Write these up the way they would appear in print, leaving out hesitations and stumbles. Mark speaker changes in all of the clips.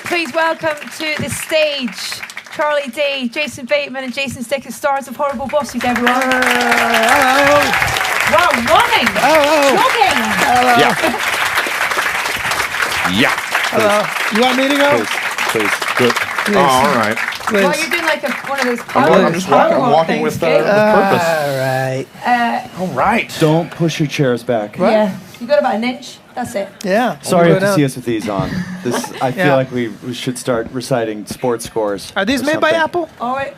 Speaker 1: Please welcome to the stage Charlie Day, Jason Bateman, and Jason Sudeikis, stars of Horrible Bosses, everyone.
Speaker 2: Hello.
Speaker 1: Wow, running!
Speaker 2: Hello.
Speaker 1: Jogging!
Speaker 2: Hello.
Speaker 3: Yeah.
Speaker 2: Hello. You want me to go?
Speaker 3: Please. Good. Oh, all right.
Speaker 1: Well, you're doing like one of those
Speaker 3: I'm just walking with purpose.
Speaker 2: All right.
Speaker 3: All right.
Speaker 4: Don't push your chairs back.
Speaker 2: What?
Speaker 1: Yeah, you got about an inch. That's it.
Speaker 2: Yeah.
Speaker 4: Sorry you
Speaker 2: We'll
Speaker 4: have
Speaker 2: go
Speaker 4: to see
Speaker 2: down.
Speaker 4: us with these on. I feel
Speaker 2: Yeah.
Speaker 4: like we should start reciting sports scores.
Speaker 2: Are these
Speaker 4: or
Speaker 2: made by
Speaker 4: something.
Speaker 2: Apple?
Speaker 1: Or,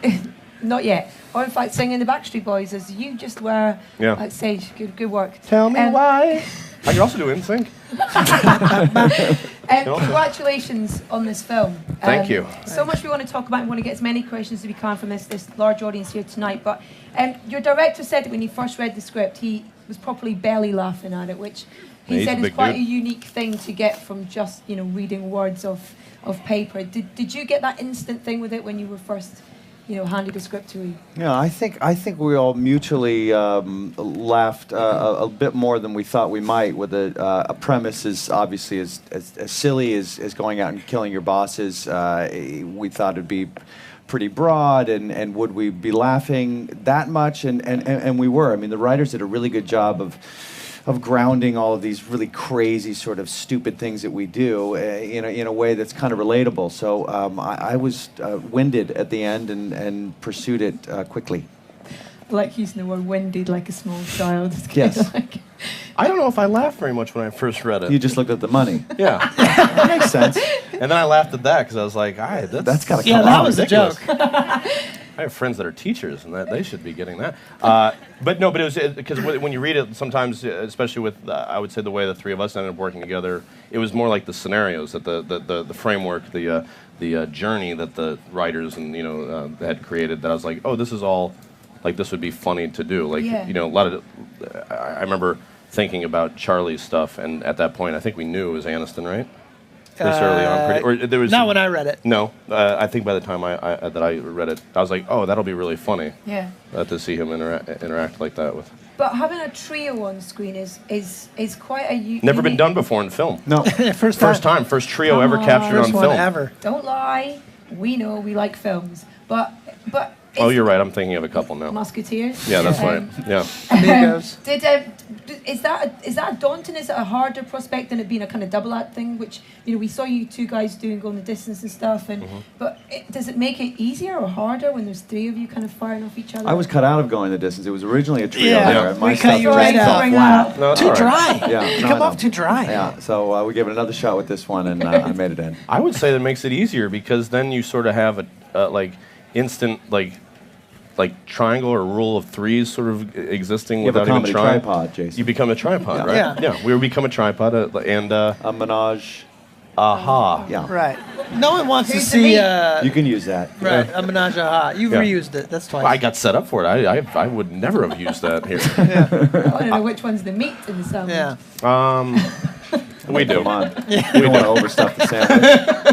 Speaker 1: not yet. Or in fact, singing the Backstreet Boys as you just were at stage. Good work.
Speaker 3: Tell me why. I can also do NSYNC.
Speaker 1: Congratulations on this film.
Speaker 3: Thank you.
Speaker 1: So much we want to talk about. We want to get as many questions as we can from this large audience here tonight. But your director said that when he first read the script, he was probably belly laughing at it, which he
Speaker 3: He's
Speaker 1: said
Speaker 3: a
Speaker 1: is
Speaker 3: big
Speaker 1: quite
Speaker 3: dude.
Speaker 1: a unique thing to get from just reading words of paper. Did you get that instant thing with it when you were first handed the script to you?
Speaker 4: Yeah, I think we all mutually laughed a bit more than we thought we might. With a premise as obviously as silly as going out and killing your bosses. We thought it'd be pretty broad, and would we be laughing that much? And we were. I mean, the writers did a really good job of grounding all of these really crazy sort of stupid things that we do in a way that's kind of relatable. So I was winded at the end and pursued it quickly.
Speaker 1: I like using the word winded like a small child. It's kind
Speaker 4: Yes.
Speaker 1: of like
Speaker 3: I don't know if I laughed very much when I first read it.
Speaker 4: You just looked at the money.
Speaker 3: Yeah.
Speaker 4: That makes sense.
Speaker 3: And then I laughed at that because I was like,
Speaker 4: That's gotta
Speaker 2: Yeah,
Speaker 4: come
Speaker 2: that
Speaker 4: out.
Speaker 2: was a
Speaker 3: ridiculous.
Speaker 2: joke.
Speaker 3: I have friends that are teachers, and that they should be getting that. But it was because when you read it, sometimes, especially with I would say the way the three of us ended up working together, it was more like the scenarios, that the framework, the journey that the writers and had created. That I was like, oh, this is all like this would be funny to do. Like
Speaker 1: Yeah.
Speaker 3: a lot of I remember thinking about Charlie's stuff, and at that point, I think we knew it was Aniston, right? This early on, or there was
Speaker 2: Not when I read it.
Speaker 3: No, I think by the time I read it, I was like, oh, that'll be really funny.
Speaker 1: yeah.
Speaker 3: To see him interact like that with.
Speaker 1: But having a trio on screen is quite a
Speaker 3: Never been done before in film.
Speaker 4: No.
Speaker 2: First
Speaker 3: First time, first trio
Speaker 1: Come
Speaker 3: ever
Speaker 1: on.
Speaker 3: captured
Speaker 2: First
Speaker 3: on
Speaker 2: one
Speaker 3: film.
Speaker 2: ever.
Speaker 1: Don't lie. We know we like films, but
Speaker 3: Oh, you're right. I'm thinking of a couple now.
Speaker 1: Musketeers.
Speaker 3: Yeah, that's right.
Speaker 1: Um,
Speaker 3: Yeah.
Speaker 2: Amigos.
Speaker 1: Is that daunting? Is it a harder prospect than it being a kind of double act thing? Which we saw you two guys doing Going the Distance and stuff, and but does it make it easier or harder when there's three of you kind of firing off each other?
Speaker 4: I was cut out of Going the Distance. It was originally a trio
Speaker 2: Yeah.
Speaker 4: there. and my
Speaker 2: We cut
Speaker 4: stuff
Speaker 2: you
Speaker 4: just
Speaker 2: right
Speaker 4: fell
Speaker 2: out.
Speaker 1: Bring
Speaker 4: flat.
Speaker 1: that up.
Speaker 3: No, it's
Speaker 2: Too
Speaker 3: all right.
Speaker 2: dry.
Speaker 4: Yeah,
Speaker 2: You
Speaker 4: no,
Speaker 2: come
Speaker 4: no.
Speaker 2: off too dry.
Speaker 4: Yeah, so we gave it another shot with this one, and I made it in.
Speaker 3: I would say that makes it easier because then you sort of have a like instant like triangle or rule of threes sort of existing
Speaker 4: You have a
Speaker 3: without even
Speaker 4: comedy
Speaker 3: trying.
Speaker 4: tripod, Jason.
Speaker 3: You become a tripod, right?
Speaker 2: Yeah.
Speaker 3: Yeah. We become a tripod and
Speaker 4: A menage.
Speaker 3: aha.
Speaker 4: Yeah.
Speaker 2: Right. No one wants
Speaker 1: Who's
Speaker 2: to
Speaker 1: the
Speaker 2: see.
Speaker 1: meat?
Speaker 4: You can use that.
Speaker 2: Right. A menage a ha. You've
Speaker 3: Yeah.
Speaker 2: reused it. That's twice.
Speaker 3: I got set up for it. I would never have used that here.
Speaker 1: I don't know which one's the meat in the sandwich.
Speaker 2: Yeah.
Speaker 3: We do.
Speaker 4: Come on. You don't want to overstuff the sandwich.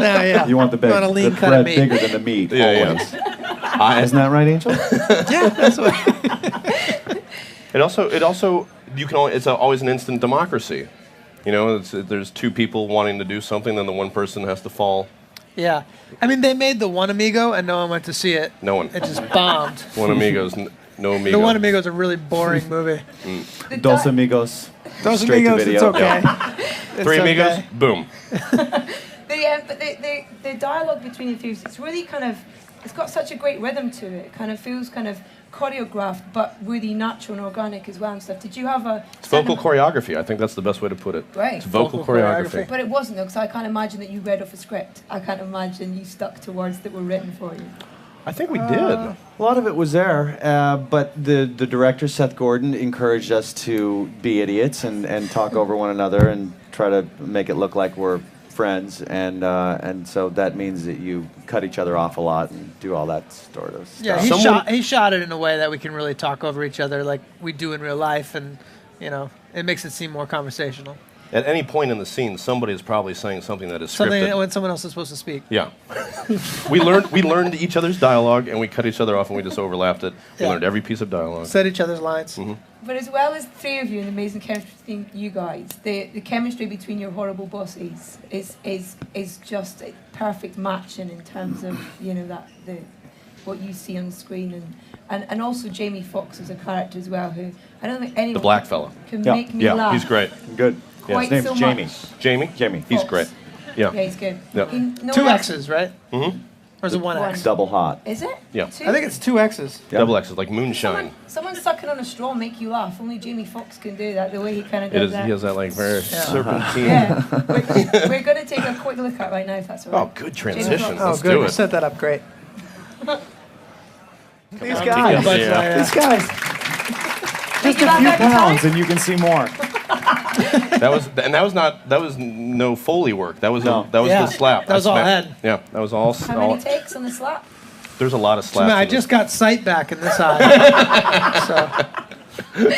Speaker 2: No, yeah.
Speaker 4: You want the
Speaker 2: You want a lean
Speaker 4: the
Speaker 2: cut of
Speaker 4: bread
Speaker 2: meat.
Speaker 4: bigger than the meat.
Speaker 3: Yeah,
Speaker 4: always.
Speaker 3: yeah.
Speaker 4: Isn't that right, Angel?
Speaker 2: Yeah, that's what.
Speaker 3: It also you can only, it's always an instant democracy. There's two people wanting to do something, then the one person has to fall.
Speaker 2: Yeah. I mean, they made the One Amigo, and no one went to see it.
Speaker 3: No one.
Speaker 2: It just bombed.
Speaker 3: One Amigos, no Amigo.
Speaker 2: The One Amigo is a really boring movie.
Speaker 1: The
Speaker 4: Dos
Speaker 1: di-
Speaker 4: Amigos.
Speaker 2: Those
Speaker 4: Straight to
Speaker 2: Amigos,
Speaker 4: video.
Speaker 2: it's okay. It's
Speaker 3: Three Amigos,
Speaker 2: okay.
Speaker 3: boom.
Speaker 1: but the dialogue between the two, it's really kind of, it's got such a great rhythm to it. It kind of feels kind of choreographed, but really natural and organic as well and stuff. Did you have a...
Speaker 3: It's vocal choreography. I think that's the best way to put it.
Speaker 1: Right.
Speaker 3: It's vocal
Speaker 2: Vocal
Speaker 3: choreography.
Speaker 2: choreography.
Speaker 1: But it wasn't though, because I can't imagine that you read off a script. I can't imagine you stuck to words that were written for you.
Speaker 3: I think we did.
Speaker 4: A lot of it was there, but the director, Seth Gordon, encouraged us to be idiots and talk over one another and try to make it look like we're friends, and so that means that you cut each other off a lot and do all that sort of stuff.
Speaker 2: Yeah, he shot it in a way that we can really talk over each other like we do in real life, and it makes it seem more conversational.
Speaker 3: At any point in the scene, somebody is probably saying something that is
Speaker 2: Something
Speaker 3: scripted.
Speaker 2: when someone else is supposed to speak.
Speaker 3: Yeah. we learned each other's dialogue, and we cut each other off, and we just overlapped it. We
Speaker 2: Yeah.
Speaker 3: learned every piece of dialogue.
Speaker 2: Said each other's lines.
Speaker 1: But as well as three of you and the amazing chemistry between you guys, the chemistry between your horrible bosses is just a perfect matching in terms of what you see on the screen and also Jamie Foxx as a character as well, who I don't think anyone
Speaker 3: The black fella.
Speaker 1: can
Speaker 4: Yeah.
Speaker 1: make me
Speaker 3: Yeah,
Speaker 1: laugh.
Speaker 3: he's great.
Speaker 4: Good.
Speaker 1: Quite
Speaker 4: His name's
Speaker 1: so
Speaker 4: Jamie.
Speaker 1: much.
Speaker 3: Jamie?
Speaker 4: Jamie.
Speaker 3: He's
Speaker 1: Fox.
Speaker 3: great.
Speaker 1: Yeah,
Speaker 3: Yeah.
Speaker 1: he's good.
Speaker 3: Yep.
Speaker 1: No
Speaker 2: Two
Speaker 1: one else-
Speaker 2: X's, right?
Speaker 3: Mm-hmm.
Speaker 2: Or is it one X?
Speaker 4: Double hot.
Speaker 1: Is it?
Speaker 3: Yeah.
Speaker 1: Two?
Speaker 2: I think it's two X's.
Speaker 4: Yeah.
Speaker 3: Double X is like moonshine.
Speaker 1: Someone sucking on a straw make you laugh. Only Jamie Foxx can do that. The way he kind of
Speaker 3: It
Speaker 1: does
Speaker 3: is.
Speaker 1: that.
Speaker 3: He has that like very serpentine.
Speaker 1: Yeah, we're going to take a quick look at it right now, if that's all right.
Speaker 3: Oh, good transition.
Speaker 1: Jamie
Speaker 2: Oh,
Speaker 3: Let's
Speaker 2: good.
Speaker 3: do
Speaker 2: You
Speaker 3: it.
Speaker 2: set that up great. These
Speaker 3: on,
Speaker 2: guys.
Speaker 3: take it. Yeah.
Speaker 4: These guys. Just a few pounds, and you can see more.
Speaker 3: That was no Foley work. That was
Speaker 4: No.
Speaker 3: that was
Speaker 2: Yeah.
Speaker 3: the slap.
Speaker 2: That was
Speaker 3: I
Speaker 2: all
Speaker 3: smacked-
Speaker 2: head.
Speaker 3: Yeah, that was all.
Speaker 1: How many takes on the slap?
Speaker 3: There's a lot of slaps.
Speaker 2: I
Speaker 3: in
Speaker 2: just
Speaker 3: this.
Speaker 2: got sight back in this eye. So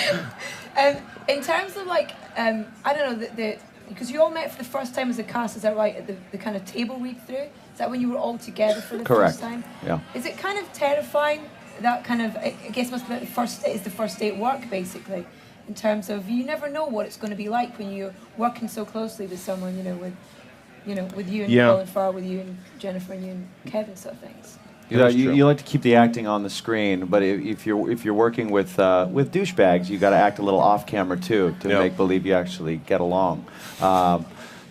Speaker 1: In terms of like, I don't know, because you all met for the first time as a cast, is that right? At the kind of table read through? Is that when you were all together for the
Speaker 4: Correct.
Speaker 1: first time?
Speaker 4: Yeah.
Speaker 1: Is it kind of terrifying? That kind of, I guess, must be the first. It's the first day at work, basically, in terms of you never know what it's going to be like when you're working so closely with someone, with you and
Speaker 3: Yeah.
Speaker 1: Colin Farrell, with you and Jennifer and you and Kevin, sort of things.
Speaker 3: Yeah,
Speaker 4: Yeah,
Speaker 3: that's true.
Speaker 4: you like to keep the acting on the screen, but if you're working with douchebags, you got to act a little off camera too to
Speaker 3: Yeah.
Speaker 4: make believe you actually get along.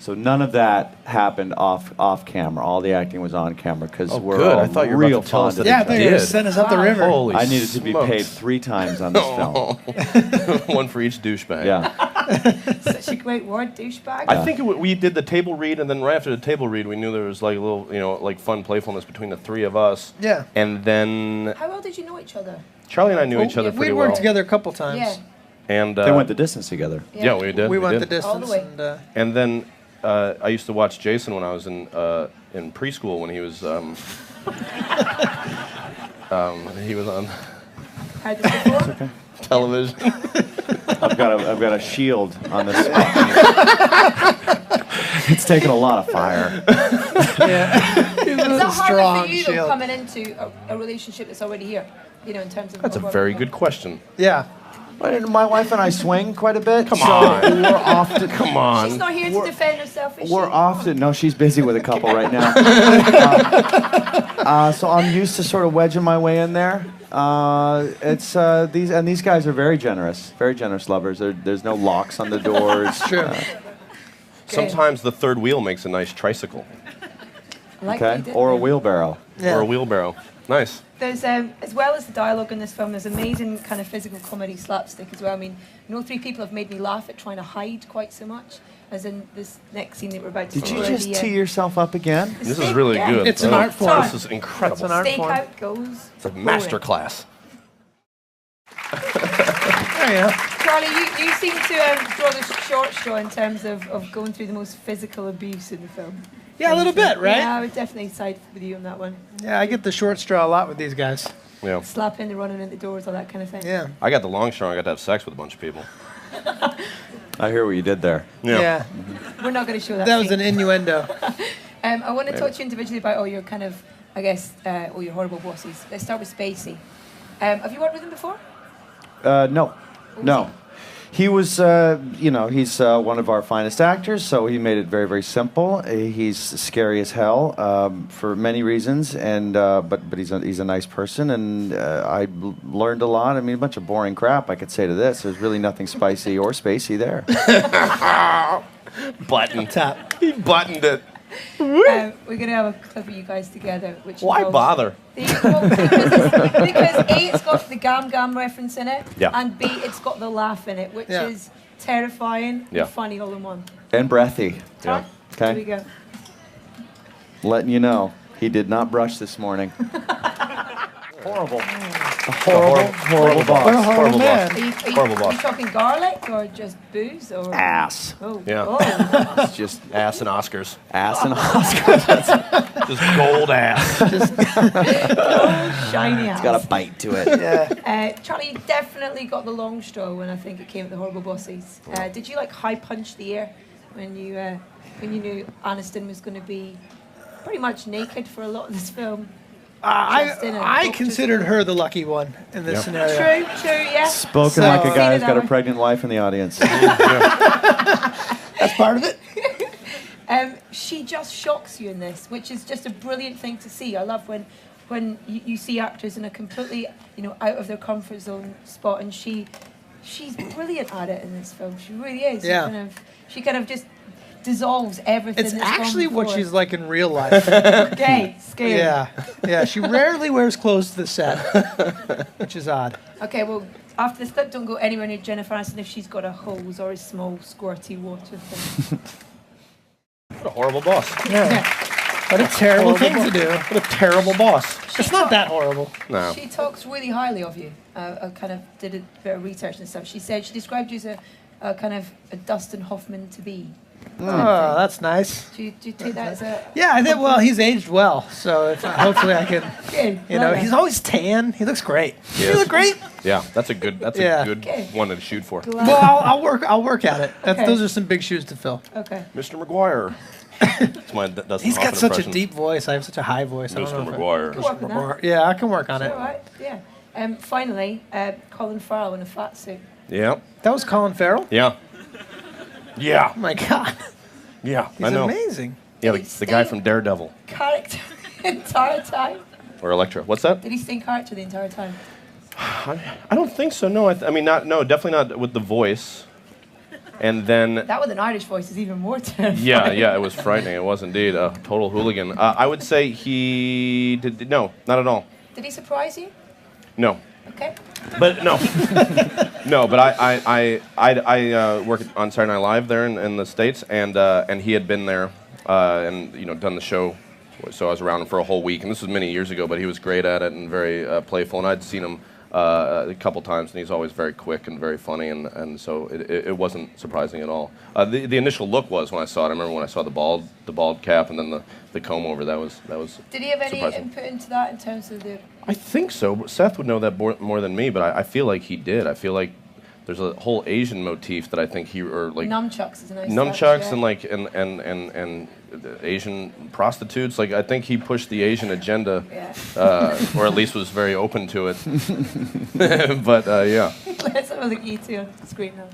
Speaker 4: So none of that happened off camera. All the acting was on camera because
Speaker 3: Oh,
Speaker 4: we're
Speaker 3: good.
Speaker 4: all
Speaker 3: I thought you were
Speaker 4: real
Speaker 3: about to tell us
Speaker 4: fond of
Speaker 3: that
Speaker 2: yeah, I
Speaker 4: each
Speaker 2: thought
Speaker 4: other.
Speaker 2: you were going to
Speaker 3: did.
Speaker 2: send us up the
Speaker 1: Wow.
Speaker 2: river.
Speaker 3: Holy
Speaker 4: I needed to be
Speaker 3: smokes.
Speaker 4: paid 3 times on this film.
Speaker 3: One for each douchebag.
Speaker 4: Yeah.
Speaker 1: Such a great word, douchebag.
Speaker 3: I think we did the table read, and then right after the table read, we knew there was like a little, like fun playfulness between the three of us.
Speaker 2: Yeah.
Speaker 3: And then
Speaker 1: How well did you know each other?
Speaker 3: Charlie and I knew each other
Speaker 2: We'd
Speaker 3: pretty
Speaker 2: worked
Speaker 3: well.
Speaker 2: together a couple times.
Speaker 1: Yeah.
Speaker 3: And
Speaker 4: They went the distance together.
Speaker 3: yeah, we did.
Speaker 2: We went
Speaker 3: did.
Speaker 2: the distance.
Speaker 1: All the way.
Speaker 2: And,
Speaker 3: And then I used to watch Jason when I was in preschool when he was on
Speaker 1: Heard this before?
Speaker 3: television.
Speaker 4: I've got a shield on this spot. It's taken a lot of fire.
Speaker 2: yeah.
Speaker 1: Is that harder
Speaker 2: strong
Speaker 1: for you though,
Speaker 2: shield.
Speaker 1: coming into a relationship that's already here? In terms of
Speaker 3: That's a very good question.
Speaker 2: Yeah.
Speaker 4: My wife and I swing quite a bit.
Speaker 3: Come
Speaker 4: so
Speaker 3: on.
Speaker 4: We're often.
Speaker 3: Come
Speaker 1: She's
Speaker 3: on.
Speaker 1: not here to defend herself, is
Speaker 4: We're
Speaker 1: she?
Speaker 4: often. No, she's busy with a couple right now. So I'm used to sort of wedging my way in there. These guys are very generous lovers. There's no locks on the doors.
Speaker 2: True.
Speaker 3: Sometimes the third wheel makes a nice tricycle
Speaker 1: Like they
Speaker 4: Okay,
Speaker 1: did
Speaker 4: or a
Speaker 1: then.
Speaker 4: wheelbarrow.
Speaker 2: Yeah.
Speaker 3: or a wheelbarrow. Nice.
Speaker 1: There's, as well as the dialogue in this film, there's amazing kind of physical comedy slapstick as well. I mean, no three people have made me laugh at trying to hide quite so much as in this next scene that we're about to
Speaker 4: Did
Speaker 1: see.
Speaker 4: you
Speaker 1: where
Speaker 4: just
Speaker 1: the,
Speaker 4: tee yourself up again?
Speaker 1: the
Speaker 3: This
Speaker 1: steak-
Speaker 3: is really
Speaker 1: yeah.
Speaker 3: good.
Speaker 2: It's an art form.
Speaker 3: This is incredible.
Speaker 2: It's an art form.
Speaker 1: Stakeout goes.
Speaker 3: It's a master class.
Speaker 2: There you go.
Speaker 1: Charlie, you seem to draw the short straw in terms of going through the most physical abuse in the film.
Speaker 2: Yeah, a little bit, right?
Speaker 1: Yeah, I would definitely side with you on that one.
Speaker 2: Yeah, I get the short straw a lot with these guys.
Speaker 3: Yeah.
Speaker 1: Slapping, the running in the doors, all that kind of thing.
Speaker 2: Yeah.
Speaker 3: I got the long straw. I got to have sex with a bunch of people.
Speaker 4: I hear what you did there.
Speaker 2: Yeah.
Speaker 1: We're not going to show that.
Speaker 2: That was
Speaker 1: scene.
Speaker 2: an innuendo.
Speaker 1: I want to talk to you individually about all your kind of, I guess, all your horrible bosses. Let's start with Spacey. Have you worked with him before?
Speaker 4: No. He was, he's one of our finest actors, so he made it very, very simple. He's scary as hell for many reasons, and but he's a nice person, and learned a lot. I mean, a bunch of boring crap I could say to this. There's really nothing spicy or spacey there.
Speaker 3: Button.
Speaker 2: Tap.
Speaker 3: He buttoned it.
Speaker 1: We're going to have a clip of you guys together. Which
Speaker 3: Why
Speaker 1: involves
Speaker 3: bother?
Speaker 1: because A, it's got the Gam Gam reference in it,
Speaker 3: Yeah.
Speaker 1: and B, it's got the laugh in it, which
Speaker 2: Yeah.
Speaker 1: is terrifying
Speaker 3: Yeah.
Speaker 1: and funny all in one.
Speaker 4: And breathy.
Speaker 3: Yeah.
Speaker 1: Here we
Speaker 4: Okay?
Speaker 1: go.
Speaker 4: Letting you know, he did not brush this morning. Horrible. Horrible boss.
Speaker 2: What a horrible
Speaker 3: Horrible
Speaker 2: man.
Speaker 1: Are you
Speaker 3: Horrible boss.
Speaker 1: talking garlic or just booze or
Speaker 4: Ass.
Speaker 1: Oh,
Speaker 3: Yeah.
Speaker 1: oh.
Speaker 4: It's just
Speaker 3: Ass and Oscars.
Speaker 4: ass and Oscar.
Speaker 3: Just gold ass.
Speaker 1: shiny ass.
Speaker 4: It's got a bite to it.
Speaker 2: Yeah.
Speaker 1: Charlie, you definitely got the long straw when I think it came at the horrible bosses. Did you like high punch the air when you knew Aniston was going to be pretty much naked for a lot of this film?
Speaker 2: I considered her the lucky one in this scenario.
Speaker 1: True, yeah.
Speaker 4: Spoken like a guy who's got a pregnant wife in the audience.
Speaker 2: That's part of it.
Speaker 1: She just shocks you in this, which is just a brilliant thing to see. I love when you see actors in a completely, out of their comfort zone spot, and she's brilliant at it in this film. She really is.
Speaker 2: Yeah.
Speaker 1: She kind of just dissolves everything.
Speaker 2: It's
Speaker 1: that's gone
Speaker 2: actually what
Speaker 1: before.
Speaker 2: she's like in real life.
Speaker 1: Okay, scary.
Speaker 2: Yeah. She rarely wears clothes to the set, which is odd.
Speaker 1: Okay, well, after this clip, don't go anywhere near Jennifer Aniston if she's got a hose or a small squirty water thing.
Speaker 3: What a horrible boss.
Speaker 2: Yeah. What a terrible thing to do.
Speaker 3: What a terrible boss.
Speaker 2: It's not that horrible.
Speaker 3: No.
Speaker 1: She talks really highly of you. I kind of did a bit of research and stuff. She described you as a kind of a Dustin Hoffman to be.
Speaker 2: Oh, that's nice.
Speaker 1: Do you take that as a...
Speaker 2: Yeah, I think, well, he's aged well, so hopefully I can,
Speaker 1: Good.
Speaker 2: he's always tan. He looks great.
Speaker 3: Yes.
Speaker 2: You look great.
Speaker 3: Yeah, that's a good one to shoot for.
Speaker 2: Well, I'll work at it.
Speaker 1: Okay.
Speaker 2: Those are some big shoes to fill.
Speaker 1: Okay.
Speaker 3: Mr. McGuire. That's my Dustin
Speaker 2: He's got
Speaker 3: Hoffman
Speaker 2: such
Speaker 3: impression.
Speaker 2: a deep voice. I have such a high voice. I don't
Speaker 3: Mr.
Speaker 2: know if
Speaker 3: McGuire.
Speaker 1: Work on that.
Speaker 2: Yeah, I can work on
Speaker 1: All
Speaker 2: it.
Speaker 1: right. Yeah. Finally, Colin Farrell in a fat suit.
Speaker 3: Yeah.
Speaker 2: That was Colin Farrell?
Speaker 3: Yeah. Yeah.
Speaker 2: Oh my God.
Speaker 3: Yeah,
Speaker 2: He's
Speaker 3: I know.
Speaker 2: amazing.
Speaker 3: Yeah,
Speaker 1: Did he
Speaker 3: the guy
Speaker 1: stay
Speaker 3: from Daredevil.
Speaker 1: Character the entire time?
Speaker 3: Or Elektra. What's that?
Speaker 1: Did he stay in character the entire time?
Speaker 3: I don't think so, no. I mean, definitely not with the voice. And then...
Speaker 1: That with an Irish voice is even more terrifying.
Speaker 3: Yeah, it was frightening. It was indeed a total hooligan. I would say he did... No, not at all.
Speaker 1: Did he surprise you?
Speaker 3: No.
Speaker 1: Okay.
Speaker 3: But no, no. But I work on Saturday Night Live there in the States, and he had been there and done the show, so I was around him for a whole week, and this was many years ago. But he was great at it and very playful, and I'd seen him a couple times, and he's always very quick and very funny, and so it wasn't surprising at all. The initial look was when I saw it. I remember when I saw the bald cap and then the comb over. That was.
Speaker 1: Did he have any
Speaker 3: surprising.
Speaker 1: input into that in terms of the?
Speaker 3: I think so. Seth would know that more than me, but I feel like he did. I feel like there's a whole Asian motif that I think
Speaker 1: Nunchucks is a nice
Speaker 3: nunchucks
Speaker 1: touch,
Speaker 3: and like and Asian prostitutes. Like I think he pushed the Asian agenda, or at least was very open to it. But yeah.
Speaker 1: Let's have a look at you two on the screen now.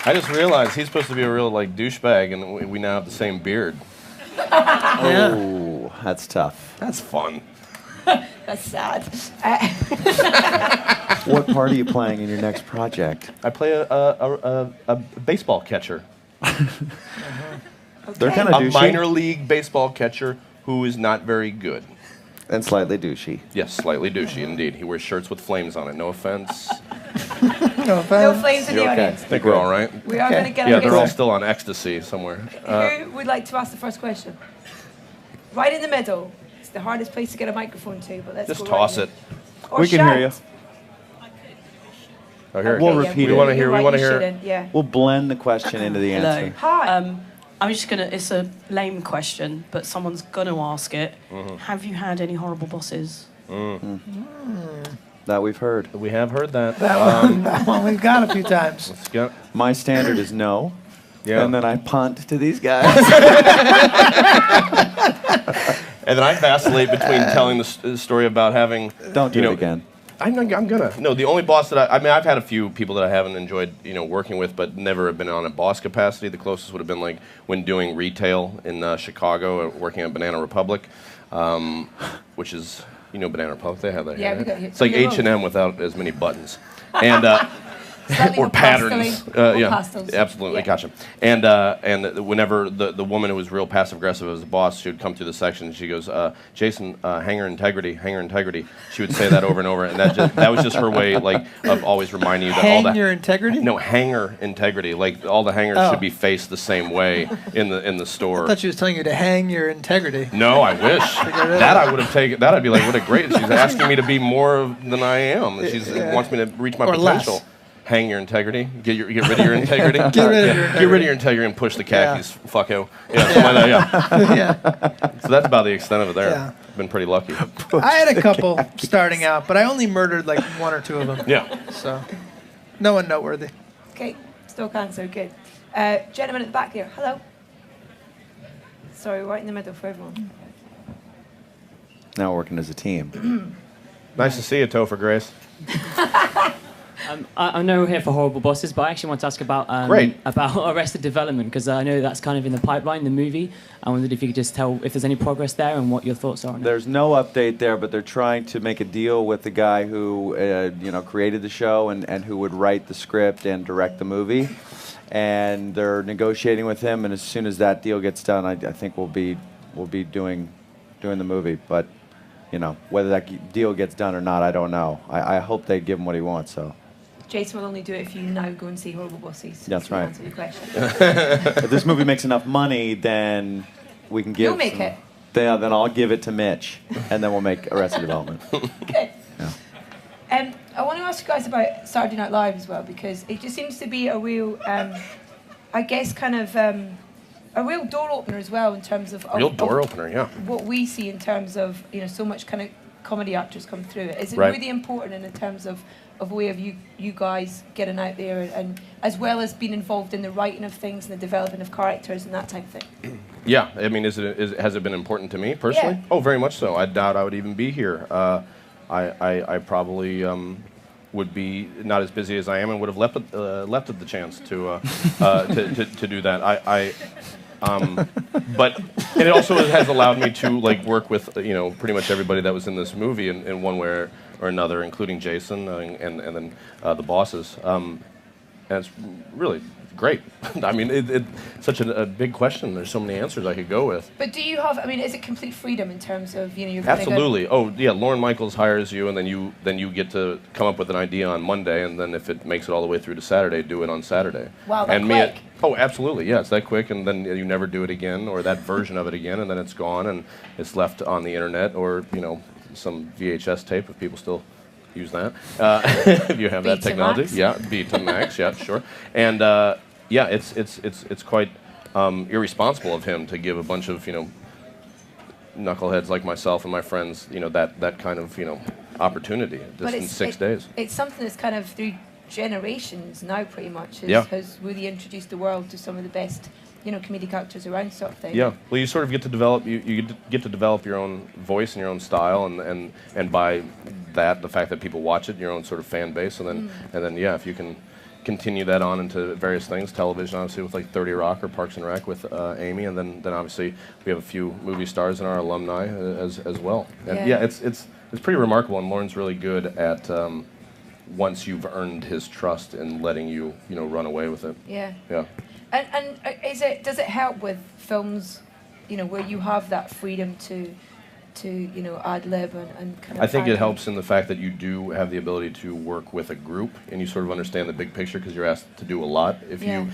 Speaker 3: I just realized he's supposed to be a real douchebag, and we now have the same beard.
Speaker 4: Oh, that's tough.
Speaker 3: That's fun.
Speaker 1: That's sad.
Speaker 4: What part are you playing in your next project?
Speaker 3: I play a baseball catcher.
Speaker 4: They're kind of
Speaker 3: A
Speaker 4: douchey
Speaker 3: minor league baseball catcher who is not very good.
Speaker 4: and slightly douchey.
Speaker 3: Yes, slightly douchey indeed. He wears shirts with flames on it. No offense.
Speaker 2: No
Speaker 1: No flames in the
Speaker 4: You're okay.
Speaker 1: audience.
Speaker 3: I think we're all right.
Speaker 1: We are going to get
Speaker 3: Yeah,
Speaker 1: a
Speaker 3: they're all
Speaker 1: bit.
Speaker 3: still on ecstasy somewhere.
Speaker 1: Who would like to ask the first question? Right in the middle. It's the hardest place to get a microphone to, but let's
Speaker 3: Just
Speaker 1: go
Speaker 3: toss
Speaker 1: right
Speaker 3: it.
Speaker 1: in. Or
Speaker 4: We can hear you.
Speaker 1: shout.
Speaker 3: Oh, here it
Speaker 4: We'll
Speaker 3: goes.
Speaker 4: repeat
Speaker 3: we
Speaker 4: it.
Speaker 3: want to hear.
Speaker 1: You're
Speaker 3: We
Speaker 1: right,
Speaker 3: want to
Speaker 1: you
Speaker 3: hear.
Speaker 1: shouldn't, yeah.
Speaker 4: We'll blend the question into the
Speaker 5: Hello.
Speaker 4: answer.
Speaker 1: Hi.
Speaker 5: I'm just gonna. It's a lame question, but someone's gonna ask it. Have you had any horrible bosses?
Speaker 4: That we've heard.
Speaker 3: We have heard that.
Speaker 2: That one we've got a few times.
Speaker 3: Let's get.
Speaker 4: My standard is no.
Speaker 3: Yeah.
Speaker 4: And then I punt to these guys.
Speaker 3: And then I vacillate between telling the story about having.
Speaker 4: Don't do
Speaker 3: you
Speaker 4: it
Speaker 3: know,
Speaker 4: again.
Speaker 3: I'm gonna. No, the only boss that I mean, I've had a few people that I haven't enjoyed, working with, but never have been on a boss capacity. The closest would have been like when doing retail in Chicago, working at Banana Republic, which is, Banana Republic. They have that.
Speaker 1: Yeah,
Speaker 3: here,
Speaker 1: we
Speaker 3: right?
Speaker 1: got it.
Speaker 3: It's like
Speaker 1: You're
Speaker 3: H&M without as many buttons, and
Speaker 1: Slightly
Speaker 3: or
Speaker 1: more
Speaker 3: patterns.
Speaker 1: pastely, more
Speaker 3: Yeah,
Speaker 1: pastels.
Speaker 3: absolutely,
Speaker 1: Yeah.
Speaker 3: gotcha. And whenever the woman who was real passive aggressive as a boss, she would come through the section and she goes, "Jason, hanger integrity, hanger integrity." She would say that over and over, and that was just her way, of always reminding you that all
Speaker 2: Hang
Speaker 3: the
Speaker 2: your integrity?
Speaker 3: no hanger integrity, like all the hangers
Speaker 2: Oh.
Speaker 3: should be faced the same way in the store.
Speaker 2: I thought she was telling you to hang your integrity.
Speaker 3: No, I wish that I would have taken. That I'd be like, what a great. She's asking me to be more than I am. She wants me to reach my
Speaker 2: Or less.
Speaker 3: potential. Hang your integrity. Get rid of your integrity.
Speaker 2: Get rid of your
Speaker 3: Get rid of your integrity and push the khakis, fucko. Yeah, something like that, yeah.
Speaker 2: Yeah.
Speaker 3: So that's about the extent of it there.
Speaker 2: Yeah.
Speaker 3: Been pretty lucky.
Speaker 2: I had a couple starting out, but I only murdered like one or two of them.
Speaker 3: Yeah.
Speaker 2: So, no one noteworthy.
Speaker 1: Okay, Still cancer, good. Gentleman at the back here, hello. Sorry, right in the middle for everyone.
Speaker 4: Now we're working as a team.
Speaker 3: Nice to see you, Topher Grace.
Speaker 6: I know we're here for Horrible Bosses, but I actually want to ask about Arrested Development, because I know that's kind of in the pipeline, the movie. I wondered if you could just tell if there's any progress there and what your thoughts are on it.
Speaker 4: There's no update there, but they're trying to make a deal with the guy who created the show and who would write the script and direct the movie. And they're negotiating with him, and as soon as that deal gets done, I think we'll be doing the movie. But whether that deal gets done or not, I don't know. I hope they give him what he wants. So.
Speaker 1: Jason will only do it if you now go and see Horrible Bosses.
Speaker 4: That's right.
Speaker 1: To answer your question.
Speaker 4: If this movie makes enough money, then we can give.
Speaker 1: You'll make it.
Speaker 4: Then I'll give it to Mitch, and then we'll make Arrested Development.
Speaker 1: Good.
Speaker 4: Yeah.
Speaker 1: I want to ask you guys about Saturday Night Live as well, because it just seems to be a real, I guess, kind of a real door opener as well in terms of
Speaker 3: Real door opener, yeah.
Speaker 1: what we see in terms of so much kind of comedy actors come through it. Is it
Speaker 3: Right.
Speaker 1: really important in terms of way of you guys getting out there and as well as being involved in the writing of things and the development of characters and that type of thing?
Speaker 3: Yeah, I mean, has it been important to me personally?
Speaker 1: Yeah.
Speaker 3: Oh, very much so. I doubt I would even be here. I probably would be not as busy as I am and would have left it the chance to do that. But it also has allowed me to work with pretty much everybody that was in this movie in one way or another, including Jason and then the bosses. And it's really great. I mean, it's such a big question. There's so many answers I could go with.
Speaker 1: But do you have? I mean, is it complete freedom in terms of you're gonna
Speaker 3: Absolutely. Oh yeah, Lorne Michaels hires you, and then you get to come up with an idea on Monday, and then if it makes it all the way through to Saturday, do it on Saturday.
Speaker 1: Wow, that
Speaker 3: and
Speaker 1: quick.
Speaker 3: Oh, absolutely. Yeah, it's that quick, and then you never do it again, or that version of it again, and then it's gone, and it's left on the internet, or some VHS tape if people still use that. If you have that technology,
Speaker 1: Betamax.
Speaker 3: yeah, Betamax, yeah, sure. And yeah, it's quite irresponsible of him to give a bunch of knuckleheads like myself and my friends that kind of opportunity just in 6 days.
Speaker 1: It's something that's kind of through generations now, pretty much, has really introduced the world to some of the best comedic actors around, sort of thing.
Speaker 3: Yeah, well, you sort of get to develop you get to develop your own voice and your own style, and by that, the fact that people watch it, your own sort of fan base, and then yeah, if you can continue that on into various things, television, obviously with 30 Rock or Parks and Rec with Amy, and then obviously we have a few movie stars in our alumni as well. And yeah, it's pretty remarkable, and Lauren's really good at once you've earned his trust and letting you run away with it.
Speaker 1: Yeah.
Speaker 3: Yeah.
Speaker 1: And does it help with films, where you have that freedom to ad lib and kind of?
Speaker 3: I think
Speaker 1: add
Speaker 3: it helps in the fact that you do have the ability to work with a group and you sort of understand the big picture because you're asked to do a lot. If you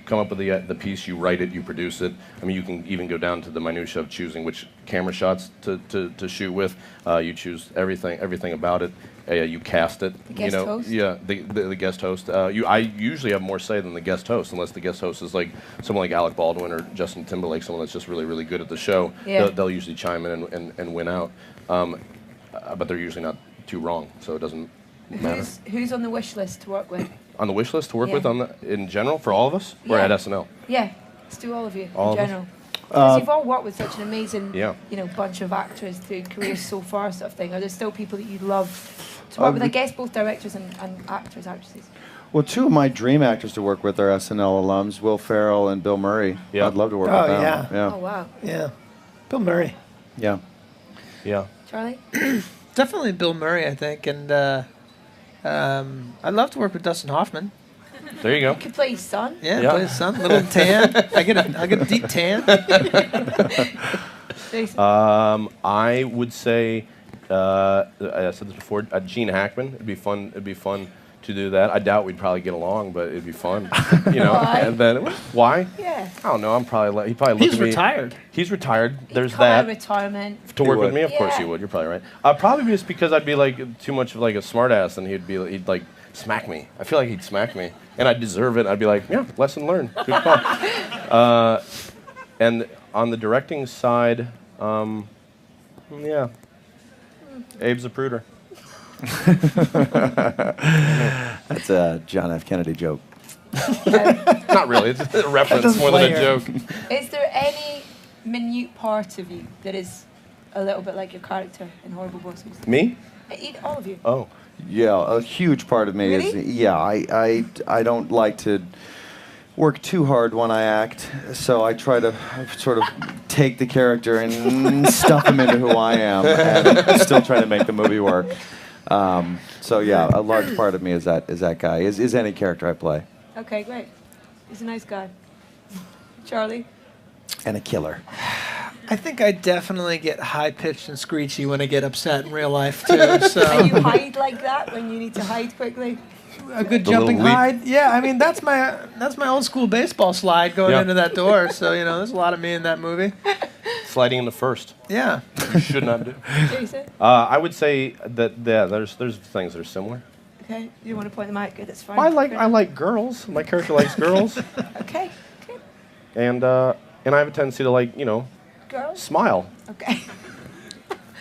Speaker 3: come up with the piece, you write it, you produce it. I mean, you can even go down to the minutia of choosing which camera shots to shoot with. You choose everything about it. You cast it.
Speaker 1: The guest host?
Speaker 3: Yeah, the guest host. I usually have more say than the guest host, unless the guest host is like someone like Alec Baldwin or Justin Timberlake, someone that's just really, really good at the show.
Speaker 1: Yeah.
Speaker 3: They'll usually chime in and win out. But they're usually not too wrong, so it doesn't matter.
Speaker 1: Who's on the wish list to work with?
Speaker 3: On the wish list to work
Speaker 1: Yeah.
Speaker 3: with in general for all of us, or
Speaker 1: Yeah.
Speaker 3: at SNL?
Speaker 1: Yeah, let's do all of you
Speaker 3: All
Speaker 1: in
Speaker 3: of us?
Speaker 1: general. Because you've all worked with such an amazing,
Speaker 3: Yeah.
Speaker 1: bunch of actors through careers so far, sort of thing. Are there still people that you'd love to work with? I guess both directors and actors, actresses.
Speaker 4: Well, two of my dream actors to work with are SNL alums, Will Ferrell and Bill Murray.
Speaker 3: Yeah.
Speaker 4: I'd love to work
Speaker 2: Oh,
Speaker 4: with them.
Speaker 2: yeah.
Speaker 4: Yeah.
Speaker 1: Oh wow,
Speaker 2: Yeah. Bill Murray.
Speaker 4: Yeah.
Speaker 3: Yeah.
Speaker 1: Charlie.
Speaker 2: Definitely Bill Murray, I think. And I'd love to work with Dustin Hoffman.
Speaker 3: There you go.
Speaker 1: Could play his son.
Speaker 2: Yeah,
Speaker 3: Yeah.
Speaker 2: play his son. Little tan. I get a deep tan.
Speaker 1: Jason.
Speaker 3: I would say, I said this before, Gene Hackman. It'd be fun to do that. I doubt we'd probably get along, but it'd be fun.
Speaker 1: Why?
Speaker 3: And then why?
Speaker 1: Yeah.
Speaker 3: I don't know. I'm probably he probably look
Speaker 2: He's
Speaker 3: at me.
Speaker 2: retired.
Speaker 3: He's retired. There's
Speaker 1: Come out of
Speaker 3: that.
Speaker 1: retirement.
Speaker 3: To work with
Speaker 4: would.
Speaker 3: me, of course
Speaker 1: Yeah.
Speaker 3: he would. You're probably right. Probably just because I'd be like too much of like a smartass, and he'd like smack me. I feel like he'd smack me, and I'd deserve it. I'd be like, yeah, lesson learned. Good call. And on the directing side, yeah, Abe Zapruder.
Speaker 4: That's a John F. Kennedy joke.
Speaker 3: Not really. It's a reference more than a joke.
Speaker 1: Is there any minute part of you that is a little bit like your character in Horrible Bosses?
Speaker 3: Me?
Speaker 1: All of you.
Speaker 3: Oh.
Speaker 4: Yeah, a huge part of me is I don't like to work too hard when I act, so I try to sort of take the character and stuff him into who I am, and still try to make the movie work. So yeah, a large part of me is that guy. Is any character I play.
Speaker 1: Okay, great. He's a nice guy. Charlie?
Speaker 4: And a killer.
Speaker 2: I think I definitely get high-pitched and screechy when I get upset in real life, too. So.
Speaker 1: And you hide like that when you need to hide quickly?
Speaker 2: A good
Speaker 3: The
Speaker 2: jumping
Speaker 3: little leap.
Speaker 2: hide? Yeah, I mean, that's my old school baseball slide going
Speaker 3: Yeah.
Speaker 2: into that door. So, there's a lot of me in that movie.
Speaker 3: Sliding in the first.
Speaker 2: Yeah.
Speaker 3: You should not do.
Speaker 1: Jason?
Speaker 3: I would say that there's things that are similar.
Speaker 1: Okay, you want to point them out? Good, that's fine.
Speaker 3: I like girls. My character likes girls,
Speaker 1: Okay,
Speaker 3: and I have a tendency to
Speaker 1: girls?
Speaker 3: smile.
Speaker 1: Okay.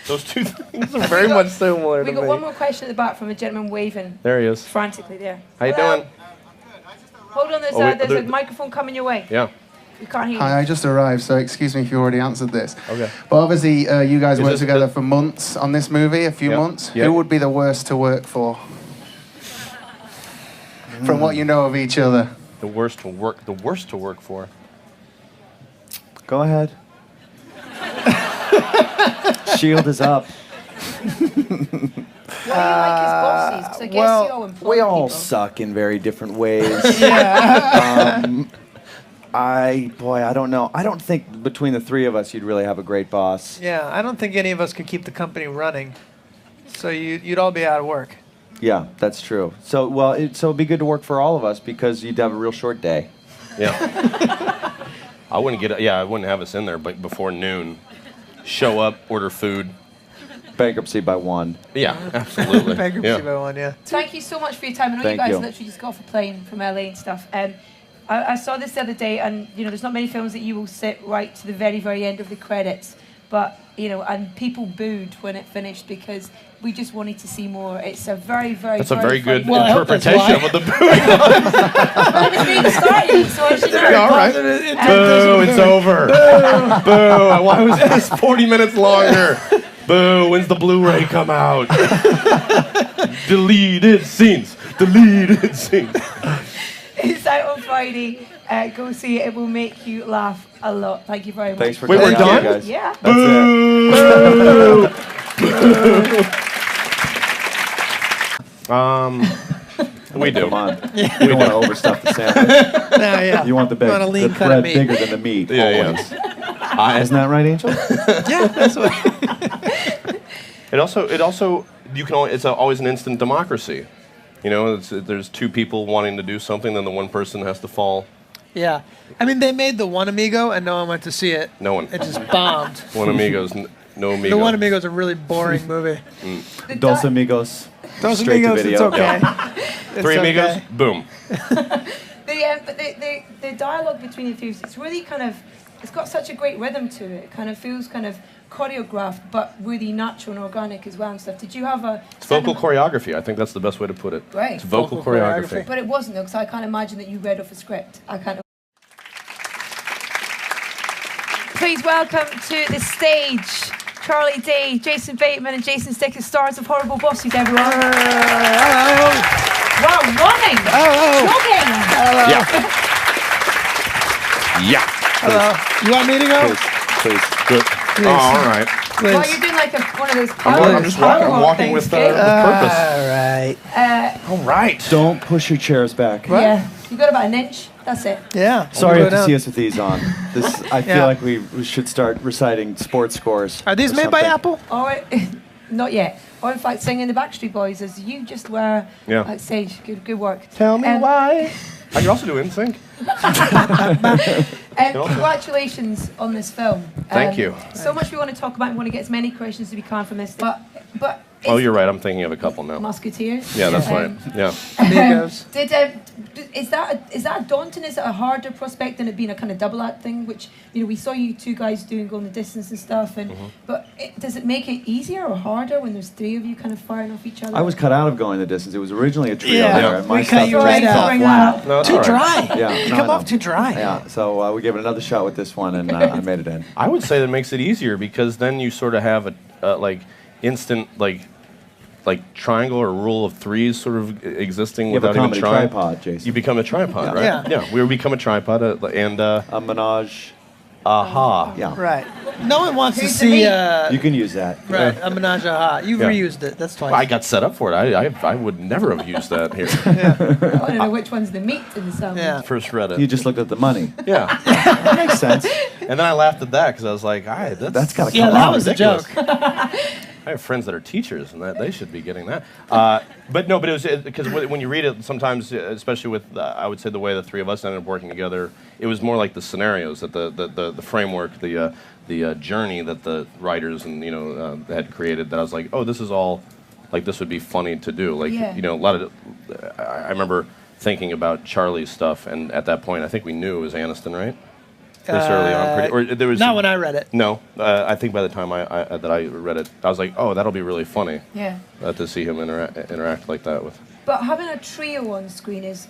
Speaker 3: Those two things are very much similar
Speaker 1: We
Speaker 3: to
Speaker 1: got
Speaker 3: me.
Speaker 1: one more question at the back from a gentleman waving
Speaker 3: There he is.
Speaker 1: frantically there.
Speaker 3: How you
Speaker 1: Hello?
Speaker 3: doing?
Speaker 1: Hold on, there's
Speaker 3: Oh,
Speaker 1: a microphone coming your way.
Speaker 3: Yeah.
Speaker 1: We can't hear you.
Speaker 7: Hi, I just arrived, so excuse me if you already answered this.
Speaker 3: Okay.
Speaker 7: But obviously, you guys
Speaker 3: Is
Speaker 7: worked
Speaker 3: this
Speaker 7: together
Speaker 3: the-
Speaker 7: for months on this movie, a few
Speaker 3: Yeah.
Speaker 7: months.
Speaker 3: Yeah.
Speaker 7: Who would be the worst to work for? From what you know of each other.
Speaker 3: The worst to work for.
Speaker 4: Go ahead. Shield is up.
Speaker 1: Why do you like his bosses? 'Cause I guess you all employ
Speaker 4: we all
Speaker 1: people.
Speaker 4: suck in very different ways. I don't know. I don't think between the three of us you'd really have a great boss.
Speaker 2: Yeah, I don't think any of us could keep the company running. So you'd all be out of work.
Speaker 4: Yeah, that's true. So it'd be good to work for all of us because you'd have a real short day.
Speaker 3: Yeah. I wouldn't have us in there but before noon. Show up, order food.
Speaker 4: Bankruptcy by 1.
Speaker 3: Yeah, absolutely.
Speaker 2: Bankruptcy by 1, yeah.
Speaker 1: Thank you so much for your time. I know
Speaker 4: Thank
Speaker 1: you guys
Speaker 4: you.
Speaker 1: literally just got off a plane from LA and stuff. I saw this the other day, and there's not many films that you will sit right to the very, very end of the credits, but and people booed when it finished because we just wanted to see more. It's a very, very.
Speaker 3: That's a very good
Speaker 1: funny film.
Speaker 3: interpretation of what the booing
Speaker 1: Well, it was me that started, so I should know.
Speaker 3: All right. Boo, it's over. Boo. Why was this 40 minutes longer? Boo, when's the Blu-ray come out? Deleted scenes. Deleted scenes.
Speaker 1: It's out on Friday. Go see it. It will make you laugh a lot. Thank you very much.
Speaker 4: Thanks for
Speaker 3: Wait, we're
Speaker 4: coming out,
Speaker 3: done?
Speaker 4: guys.
Speaker 1: Yeah.
Speaker 4: That's it.
Speaker 3: We do.
Speaker 4: Come on. You don't want to overstuff the sandwich.
Speaker 2: No, yeah.
Speaker 4: You want the
Speaker 2: Want a lean
Speaker 4: the
Speaker 2: cut of
Speaker 4: bread
Speaker 2: meat.
Speaker 4: bigger than the meat.
Speaker 3: Yeah,
Speaker 4: always.
Speaker 3: yeah.
Speaker 4: Isn't that right, Angel?
Speaker 2: Yeah, that's what.
Speaker 3: It also you can only, it's always an instant democracy. There's two people wanting to do something, then the one person has to fall.
Speaker 2: Yeah. I mean, they made the One Amigo, and no one went to see it.
Speaker 3: No one.
Speaker 2: It just bombed.
Speaker 3: One Amigos, no Amigo.
Speaker 2: The One Amigo is a really boring movie.
Speaker 4: Dos Amigos.
Speaker 2: Those
Speaker 4: Straight to
Speaker 2: Amigos, it's
Speaker 4: video.
Speaker 2: okay. It's
Speaker 3: Three Amigos,
Speaker 2: okay.
Speaker 3: boom.
Speaker 1: But the dialogue between the two, it's really it's got such a great rhythm to it. It kind of feels kind of choreographed, but really natural and organic as well and stuff. Did you have a...
Speaker 3: It's vocal choreography. I think that's the best way to put it.
Speaker 1: Right.
Speaker 3: It's vocal
Speaker 2: Vocal choreography.
Speaker 3: choreography.
Speaker 1: But it wasn't though, because I can't imagine that you read off a script. I can't... Please welcome to the stage Charlie Day, Jason Bateman and Jason Sudeikis, stars of Horrible Bosses, everyone. Wow, running! Jogging!
Speaker 3: Yeah. Yeah.
Speaker 2: Hello. You want me to go?
Speaker 4: Please.
Speaker 3: Good. Oh, all right.
Speaker 1: Well, you're doing like one of those
Speaker 3: I'm just walking
Speaker 1: power
Speaker 3: with
Speaker 1: things,
Speaker 3: purpose.
Speaker 2: All right.
Speaker 3: All right.
Speaker 4: Don't push your chairs back.
Speaker 1: Yeah, you got about an inch. That's it.
Speaker 2: Yeah.
Speaker 4: Sorry you
Speaker 2: We'll
Speaker 4: have
Speaker 2: go
Speaker 4: to see
Speaker 2: down.
Speaker 4: us with these on. I feel
Speaker 2: Yeah.
Speaker 4: like we should start reciting sports scores.
Speaker 2: Are these
Speaker 4: or
Speaker 2: made by
Speaker 4: something.
Speaker 2: Apple?
Speaker 1: Or, not yet. Or in fact, singing the Backstreet Boys as you just were
Speaker 3: Yeah.
Speaker 1: at stage. Good work.
Speaker 3: Tell me
Speaker 1: Um,
Speaker 3: why. I can also do NSYNC.
Speaker 1: Congratulations on this film.
Speaker 3: Thank you.
Speaker 1: So much we want to talk about. We want to get as many questions as we can from this. But
Speaker 3: Oh, you're right. I'm thinking of a couple now.
Speaker 1: Musketeers.
Speaker 3: Yeah, that's right. Yeah.
Speaker 2: Amigos.
Speaker 1: Is that daunting? Is it a harder prospect than it being a kind of double act thing? Which we saw you two guys doing, going the distance and stuff. And but does it make it easier or harder when there's three of you kind of firing off each other?
Speaker 4: I was cut out of going the distance. It was originally a trio
Speaker 2: Yeah.
Speaker 4: there. And my
Speaker 2: We cut
Speaker 4: stuff
Speaker 2: you
Speaker 4: just
Speaker 2: right
Speaker 4: fell
Speaker 2: out.
Speaker 4: flat.
Speaker 3: No, it's
Speaker 2: Too
Speaker 3: all right.
Speaker 2: dry.
Speaker 4: Yeah,
Speaker 2: You
Speaker 4: no,
Speaker 2: come
Speaker 4: I
Speaker 2: off
Speaker 4: know.
Speaker 2: too dry.
Speaker 4: Yeah, so we gave it another shot with this one, and I made it in.
Speaker 3: I would say that makes it easier because then you sort of have a like instant like triangle or rule of threes sort of existing
Speaker 4: You
Speaker 3: without
Speaker 4: become
Speaker 3: even
Speaker 4: a
Speaker 3: trying.
Speaker 4: tripod, Jason.
Speaker 3: You become a tripod,
Speaker 4: Yeah.
Speaker 3: right?
Speaker 2: Yeah.
Speaker 3: We become a tripod and
Speaker 4: A menage.
Speaker 3: aha.
Speaker 4: Yeah.
Speaker 2: Right. No one wants to
Speaker 1: Who's the
Speaker 2: see.
Speaker 1: meat?
Speaker 4: You can use that.
Speaker 2: Right. A menage a ha. You've
Speaker 3: Yeah.
Speaker 2: reused it. That's twice.
Speaker 3: I got set up for it. I would never have used that here.
Speaker 1: I don't know which one's the meat in the sandwich.
Speaker 2: Yeah.
Speaker 3: First read it.
Speaker 4: You just looked at the money.
Speaker 3: Yeah.
Speaker 4: That makes sense.
Speaker 3: And then I laughed at that because I was like,
Speaker 4: That's gotta come
Speaker 2: Yeah, that
Speaker 4: out.
Speaker 2: was a
Speaker 3: ridiculous.
Speaker 2: joke.
Speaker 3: I have friends that are teachers, and that they should be getting that. But no, but it was because when you read it, sometimes, especially with I would say the way the three of us ended up working together, it was more like the scenarios, that the framework, the journey that the writers and had created. That I was like, oh, this is all like this would be funny to do. Like
Speaker 1: Yeah.
Speaker 3: a lot of I remember thinking about Charlie's stuff, and at that point, I think we knew it was Aniston, right? This early on, or there was
Speaker 2: Not when I read it.
Speaker 3: No, I think by the time that I read it, I was like, oh, that'll be really funny
Speaker 1: Yeah.
Speaker 3: to see him interact like that with.
Speaker 1: But having a trio on screen is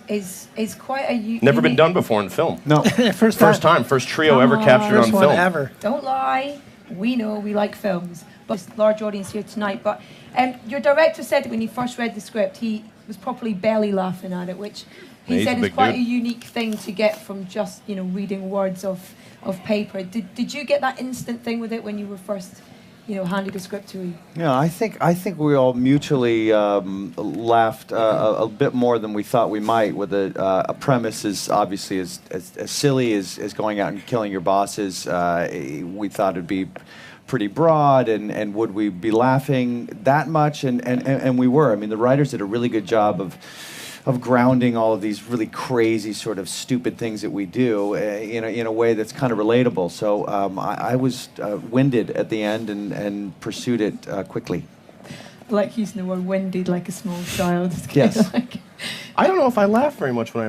Speaker 1: quite a
Speaker 3: Never been
Speaker 1: unique-
Speaker 3: done before in film.
Speaker 4: No.
Speaker 2: First
Speaker 3: First trio
Speaker 1: Come
Speaker 3: ever
Speaker 1: on.
Speaker 3: captured
Speaker 2: First
Speaker 3: on
Speaker 2: one
Speaker 3: film.
Speaker 2: ever.
Speaker 1: Don't lie. We know we like films. But it's a large audience here tonight. But your director said that when he first read the script, he was probably belly laughing at it, which
Speaker 3: Yeah,
Speaker 1: he
Speaker 3: he's a
Speaker 1: said is
Speaker 3: big
Speaker 1: quite
Speaker 3: dude.
Speaker 1: a unique thing to get from just reading words of paper. Did you get that instant thing with it when you were first handed the script to you?
Speaker 4: Yeah, I think we all mutually laughed a bit more than we thought we might. With a premise as obviously as silly as going out and killing your bosses. We thought it'd be pretty broad, and would we be laughing that much? And we were. I mean, the writers did a really good job of grounding all of these really crazy sort of stupid things that we do in a way that's kind of relatable. So I was winded at the end and pursued it quickly.
Speaker 1: I like using the word winded like a small child. It's
Speaker 4: Yes.
Speaker 1: like,
Speaker 3: I don't know if I laughed very much when I